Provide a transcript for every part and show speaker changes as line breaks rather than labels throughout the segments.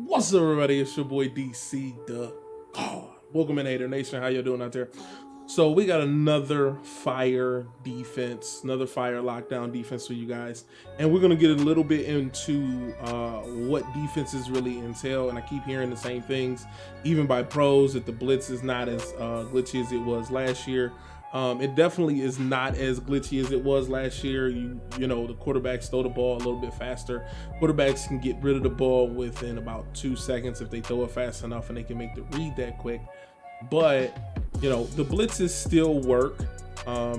What's up, everybody? It's your boy DC the God. Welcome in, Hater Nation. How you doing out there? So we got another fire defense, another fire lockdown defense for you guys, and we're gonna get a little bit into what defenses really entail. And I keep hearing the same things, even by pros, that the blitz is not as glitchy as it was last year. It definitely is not as glitchy as it was last year. You know, the quarterbacks throw the ball a little bit faster. Quarterbacks can get rid of the ball within about 2 seconds if they throw it fast enough, and they can make the read that quick. But you know, the blitzes still work.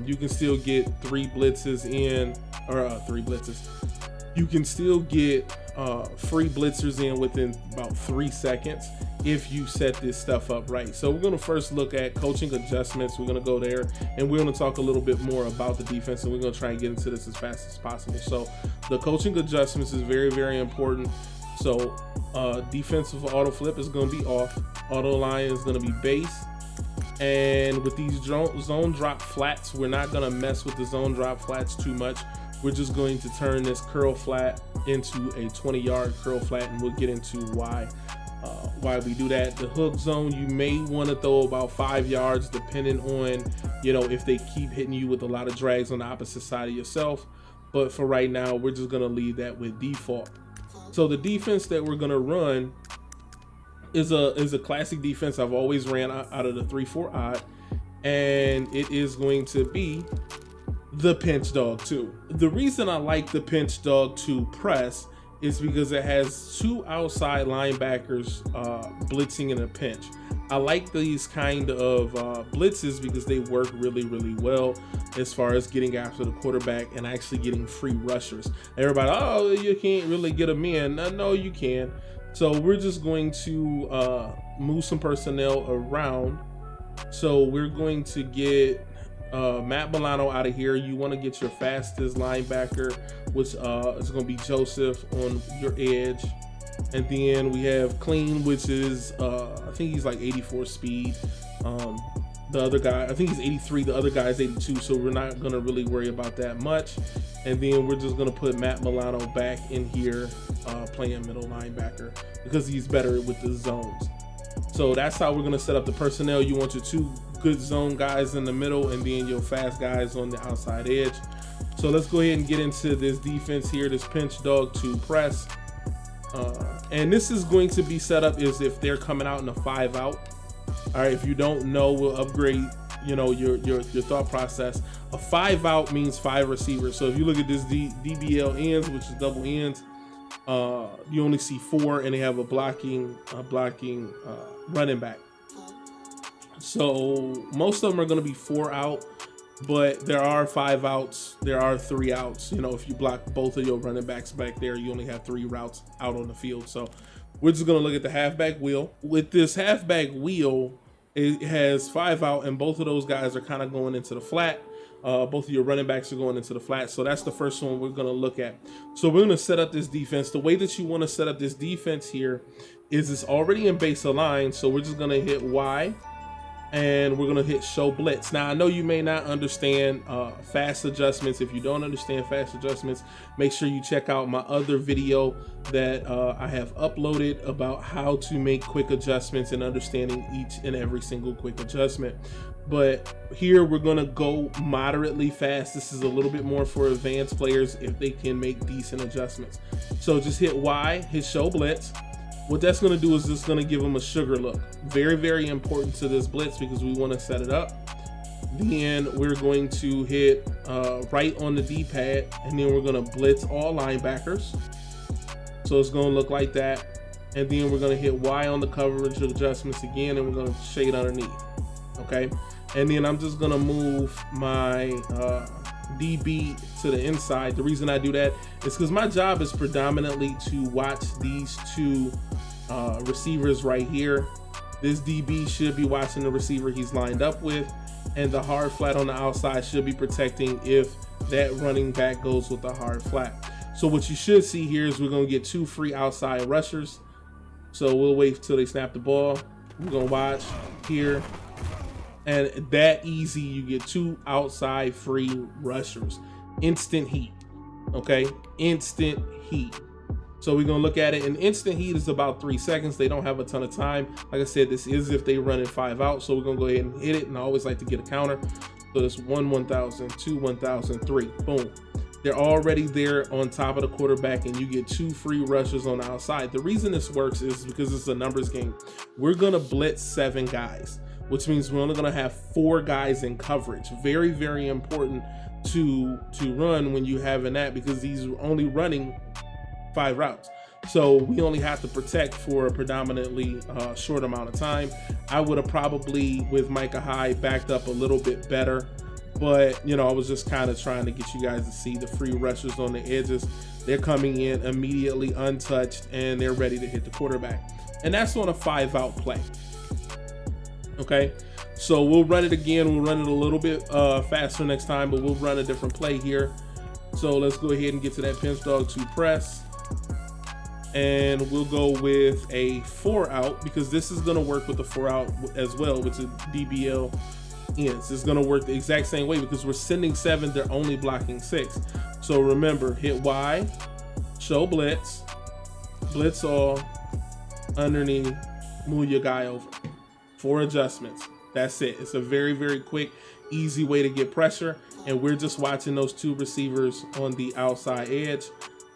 You can still get three blitzes. You can still get free blitzers in within about 3 seconds if you set this stuff up right. So we're going to first look at coaching adjustments. We're going to go there, and we're going to talk a little bit more about the defense, and we're going to try and get into this as fast as possible. So the coaching adjustments is very, very important. So defensive auto flip is going to be off. Auto line is going to be base. And with these zone drop flats, we're not going to mess with the zone drop flats too much. We're just going to turn this curl flat into a 20-yard curl flat, and we'll get into why we do that. The hook zone, you may want to throw about 5 yards, depending on, you know, if they keep hitting you with a lot of drags on the opposite side of yourself. But for right now, we're just going to leave that with default. So the defense that we're going to run is a classic defense I've always ran out of the 3-4 odd, and it is going to be the pinch dog 2. The reason I like the pinch dog 2 press is because it has 2 outside linebackers blitzing in a pinch. I like these kind of blitzes because they work really, really well as far as getting after the quarterback and actually getting free rushers. Everybody, oh, you can't really get them in. No, you can. So we're just going to move some personnel around. So we're going to get Matt Milano out of here. You want to get your fastest linebacker, which is going to be Joseph on your edge. And then we have Clean, which is, I think he's like 84 speed. The other guy, I think he's 83. The other guy is 82. So we're not going to really worry about that much. And then we're just going to put Matt Milano back in here playing middle linebacker because he's better with the zones. So that's how we're going to set up the personnel. You want your 2 good zone guys in the middle and then your fast guys on the outside edge. So let's go ahead and get into this defense here, this pinch dog 2 press. And this is going to be set up as if they're coming out in a 5 out. All right, if you don't know, we'll upgrade, you know, your thought process. A 5 out means 5 receivers. So if you look at this DBL ends, which is double ends, you only see 4, and they have a blocking running back. So most of them are going to be 4 out, but there are 5 outs. There are 3 outs. You know, if you block both of your running backs back there, you only have 3 routes out on the field. So we're just going to look at the halfback wheel. With this halfback wheel, it has 5 out, and both of those guys are kind of going into the flat. Both of your running backs are going into the flat. So that's the first one we're going to look at. So we're going to set up this defense. The way that you want to set up this defense here is it's already in base align. So we're just going to hit Y, and we're going to hit show blitz. Now, I know you may not understand fast adjustments. If you don't understand fast adjustments, make sure you check out my other video that I have uploaded about how to make quick adjustments and understanding each and every single quick adjustment. But here we're going to go moderately fast. This is a little bit more for advanced players if they can make decent adjustments. So just hit Y, hit show blitz. What that's going to do is just going to give them a sugar look. Very, very important to this blitz because we want to set it up. Then we're going to hit right on the D-pad, and then we're going to blitz all linebackers. So it's going to look like that. And then we're going to hit Y on the coverage adjustments again, and we're going to shade underneath. Okay. And then I'm just going to move my DB to the inside. The reason I do that is because my job is predominantly to watch these 2 receivers right here. This DB should be watching the receiver he's lined up with, and the hard flat on the outside should be protecting if that running back goes with the hard flat. So what you should see here is we're going to get 2 free outside rushers. So we'll wait till they snap the ball. We're going to watch here. And that easy, you get 2 outside free rushers. Instant heat. Okay, instant heat. So we're gonna look at it. An instant heat is about 3 seconds. They don't have a ton of time. Like I said, this is if they run it 5 out. So we're gonna go ahead and hit it, and I always like to get a counter. So this 1,000, 2, 1,000, 3, boom. They're already there on top of the quarterback, and you get 2 free rushes on the outside. The reason this works is because it's a numbers game. We're gonna blitz 7 guys, which means we're only gonna have 4 guys in coverage. Very, very important to run when you having that, because he's only running 5 routes. So we only have to protect for a predominantly short amount of time. I would have probably, with Micah Hyde, backed up a little bit better, but you know, I was just kind of trying to get you guys to see the free rushers on the edges. They're coming in immediately untouched, and they're ready to hit the quarterback. And that's on a 5-out play. Okay, so we'll run it again. We'll run it a little bit faster next time, but we'll run a different play here. So let's go ahead and get to that pinch dog 2 press. And we'll go with a 4-out, because this is going to work with the 4-out as well, which is DBL ends. It's going to work the exact same way, because we're sending 7, they're only blocking 6. So remember, hit Y, show blitz, blitz all, underneath, move your guy over. 4 adjustments. That's it. It's a very, very quick, easy way to get pressure. And we're just watching those 2 receivers on the outside edge.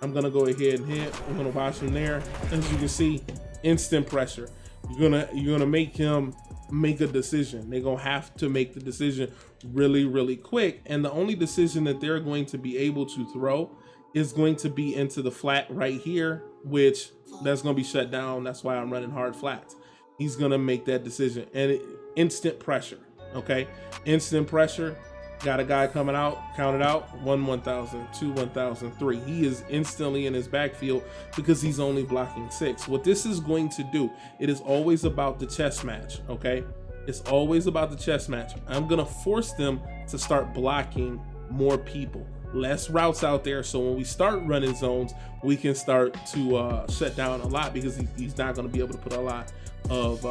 I'm gonna go ahead and hit. I'm gonna watch him there. As you can see, instant pressure. You're gonna make him make a decision. They're gonna have to make the decision really, really quick. And the only decision that they're going to be able to throw is going to be into the flat right here, which that's gonna be shut down. That's why I'm running hard flats. He's gonna make that decision, and instant pressure. Okay, instant pressure. Got a guy coming out, count it out, 1, 1,000, 2, 1,000, 3. He is instantly in his backfield because he's only blocking 6. What this is going to do, it is always about the chess match, okay? It's always about the chess match. I'm gonna force them to start blocking more people. Less routes out there, so when we start running zones, we can start to shut down a lot, because he's not gonna be able to put a lot of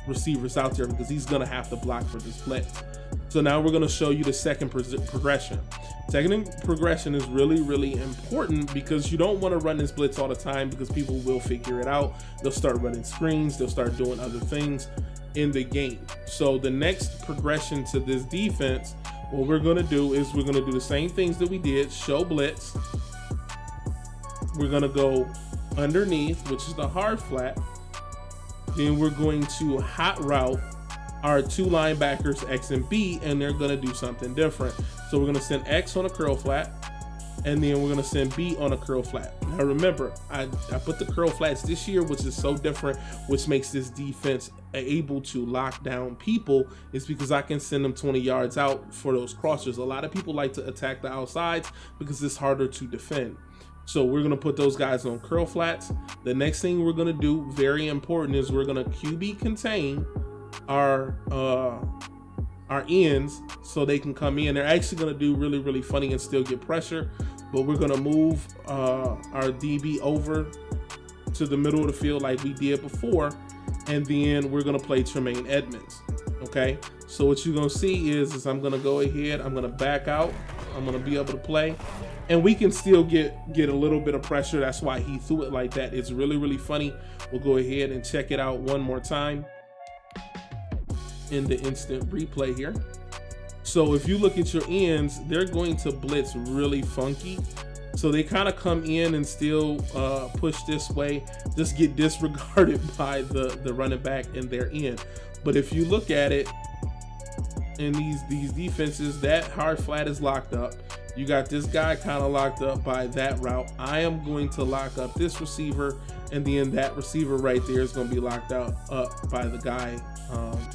receivers out there, because he's gonna have to block for this blitz. So now we're going to show you the second progression. Second progression is really, really important, because you don't want to run this blitz all the time, because people will figure it out. They'll start running screens. They'll start doing other things in the game. So the next progression to this defense, what we're going to do is we're going to do the same things that we did. Show blitz. We're going to go underneath, which is the hard flat. Then we're going to hot route our 2 linebackers, X and B, and they're gonna do something different. So we're gonna send X on a curl flat, and then we're gonna send B on a curl flat. Now remember, I put the curl flats this year, which is so different, which makes this defense able to lock down people, is because I can send them 20 yards out for those crossers. A lot of people like to attack the outsides because it's harder to defend. So we're gonna put those guys on curl flats. The next thing we're gonna do, very important, is we're gonna QB contain our ends so they can come in. They're actually going to do really, really funny and still get pressure, but we're going to move our DB over to the middle of the field like we did before, and then we're going to play Tremaine Edmonds. Okay, so what you're going to see is I'm going to go ahead, I'm going to back out, I'm going to be able to play, and we can still get a little bit of pressure. That's why he threw it like that. It's really, really funny. We'll go ahead and check it out one more time in the instant replay here. So if you look at your ends, they're going to blitz really funky. So they kind of come in and still push this way, just get disregarded by the running back and their end. But if you look at it in these defenses, that hard flat is locked up. You got this guy kind of locked up by that route. I am going to lock up this receiver, and then that receiver right there is going to be locked up by the guy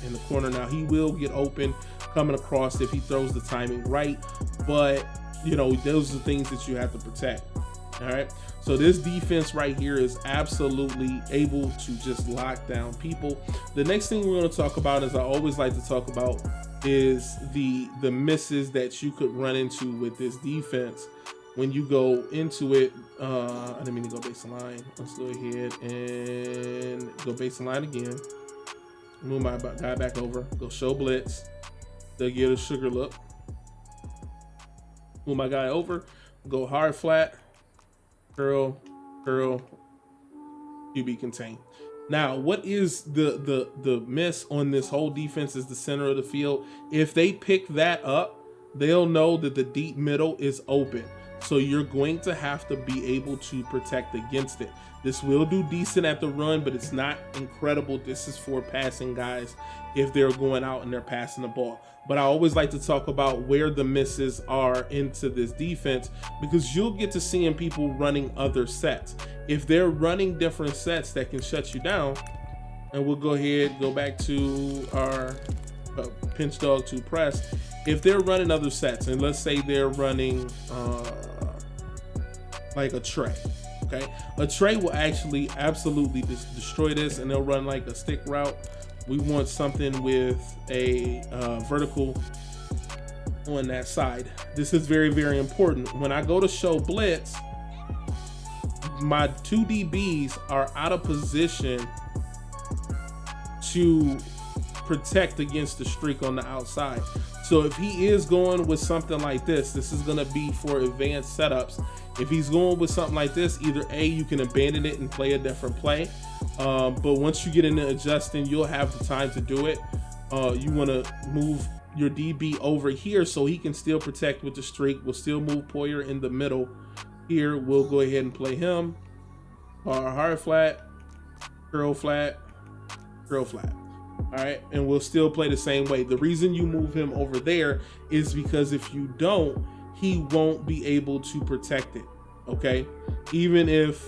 in the corner. Now he will get open coming across if he throws the timing right, but you know, those are the things that you have to protect. All right, so this defense right here is absolutely able to just lock down people. The next thing we're going to talk about, as I always like to talk about, is the misses that you could run into with this defense when you go into it. I didn't mean to go baseline. Let's go ahead and go baseline again. Move my guy back over. Go show blitz. They'll get a sugar look. Move my guy over. Go hard flat. Curl. curl, QB contain. Now, what is the miss on this whole defense is the center of the field. If they pick that up, they'll know that the deep middle is open. So you're going to have to be able to protect against it. This will do decent at the run, but it's not incredible. This is for passing guys if they're going out and they're passing the ball. But I always like to talk about where the misses are into this defense, because you'll get to seeing people running other sets. If they're running different sets that can shut you down, and we'll go ahead, go back to our pinch dog to press. If they're running other sets, and let's say they're running like a tray, okay? A tray will actually absolutely destroy this, and they'll run like a stick route. We want something with a vertical on that side. This is very, very important. When I go to show blitz, my 2 DBs are out of position to protect against the streak on the outside. So if he is going with something like this is gonna be for advanced setups. If he's going with something like this, either A, you can abandon it and play a different play. But once you get into adjusting, you'll have the time to do it. You wanna move your DB over here so he can still protect with the streak. We'll still move Poyer in the middle. Here, we'll go ahead and play him. Hard flat, curl flat, curl flat. All right, and we'll still play the same way. The reason you move him over there is because if you don't, he won't be able to protect it, okay? Even if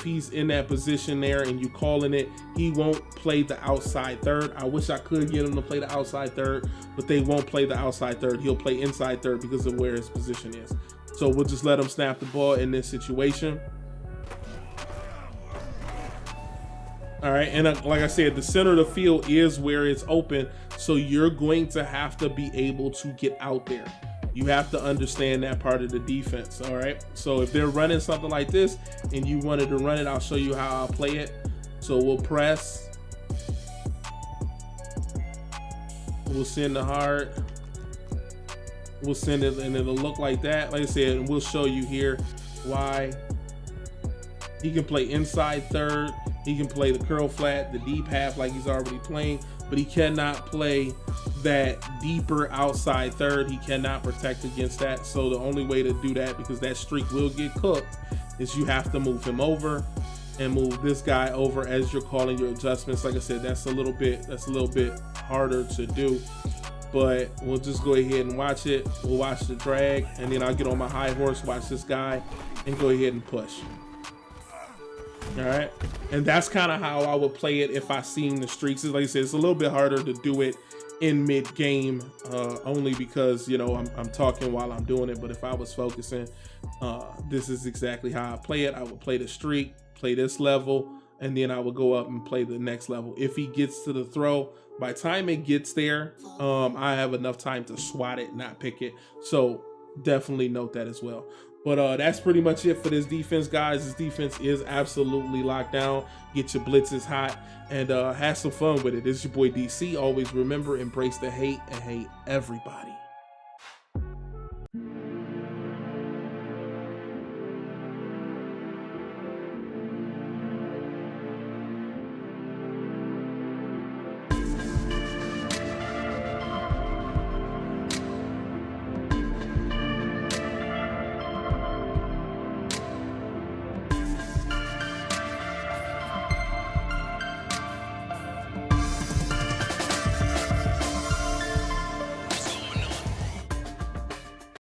he's in that position there and you calling it, he won't play the outside third. I wish I could get him to play the outside third, but they won't play the outside third. He'll play inside third because of where his position is. So we'll just let him snap the ball in this situation. All right, and like I said, the center of the field is where it's open, so you're going to have to be able to get out there. You have to understand that part of the defense, all right? So if they're running something like this and you wanted to run it, I'll show you how I'll play it. So we'll press. We'll send the hard. We'll send it, and it'll look like that. Like I said, and we'll show you here why. He can play inside third. He can play the curl flat, the deep half like he's already playing, but he cannot play that deeper outside third. He cannot protect against that. So the only way to do that, because that streak will get cooked, is you have to move him over and move this guy over as you're calling your adjustments. Like I said, that's a little bit harder to do, but we'll just go ahead and watch it. We'll watch the drag, and then I'll get on my high horse, watch this guy, and go ahead and push. All right, and that's kind of how I would play it if I seen the streaks. Like I said, it's a little bit harder to do it in mid-game, only because, you know, I'm talking while I'm doing it. But if I was focusing, this is exactly how I play it. I would play the streak, play this level, and then I would go up and play the next level. If he gets to the throw, by the time it gets there, I have enough time to swat it, not pick it. So definitely note that as well. But that's pretty much it for this defense, guys. This defense is absolutely locked down. Get your blitzes hot and have some fun with it. This is your boy DC. Always remember, embrace the hate and hate everybody.